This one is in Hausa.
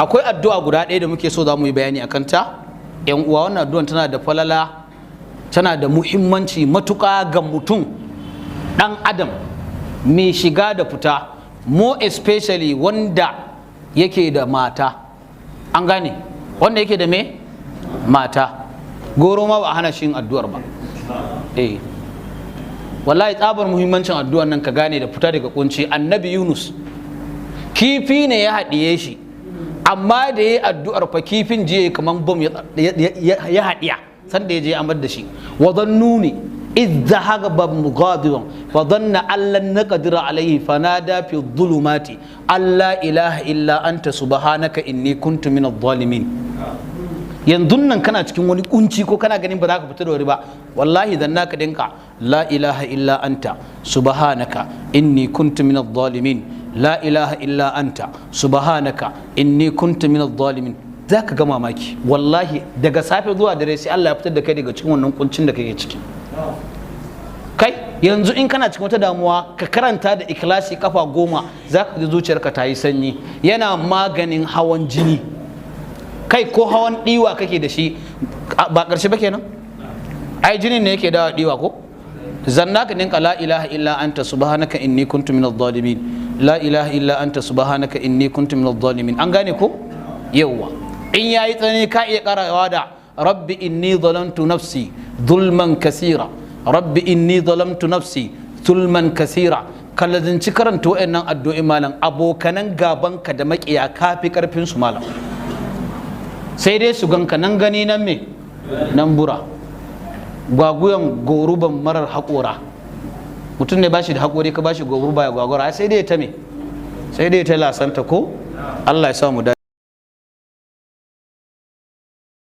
akwai addu'a guda ɗaya da muke so za mu yi bayani a kanta. Yan uwa, wannan addu'an tana da falala, tana da muhimmanci matuƙa ga mutum ɗan adam mai shiga da fita, more especially wanda yake da mata. An gane, wanda yake da me mata. Goro ma ba a hana shi yin addu'ar ba. Wallahi tsabar muhimmancin addu'ar nan ka gane da fita daga kunci. Annabi Yunus kifi ne ya haɗiye shi, amma da ya yi addu'ar fa kifin je kamar bom ya haɗiya sanda ya je amar da shi. Wa dhannuni idh dhahaba mughadiban fa dhanna an lan naqdira alayhi fanada fi dhulumati alla ilaha illa anta subhanaka inni kuntu minadh dhalimin. Yanzu nan kana cikin wani kunci ko kana ganin ba za ka fita da wuri ba, wallahi dan naka dinka la ilaha illa anta subhanaka inni kuntu minadh dhalimin, la ilaha illa anta subhanaka inni kuntu minadh dhalimin. Za ka ga mamaki wallahi, daga safe zuwa dare sai Allah ya fitar da kai daga cikin wannan kuncin da kake ciki. Kai yanzu in kana cikin wata damuwa ka karanta da ikhlasi kafa 10, za ka ji zuciyarka ta yi sanyi. Yana maganin hawan jini. Kai ko hawan diwa kake da shi ba ƙarshe ba kenan? Ai jinin ne yake dawa diwa ko? Zanna ka ninka la ilaha illa anta subhanaka inni kuntu minadh dhalimin, la ilaha illa anta subhanaka inni kuntu minadh dhalimin. An gane ko? Yawwa. In yayi tsani ka iya karawa da rabbi inni zalamtu nafsi zulman kasira, rabbi inni zalamtu nafsi zulman kasira. Kallazinci karanta wayannan addu'o'i malam, abokanan gabanka da makiya kafi karfin su malam. Sai dai su ganka nan gani nan me nan bura, gwaguyan goruban marar haƙora. Mutum ne bashi da haƙori ka bashi goruba ya gwagwara, sai dai ta me sai dai ta lasanta ko. Allah ya sa mu dace.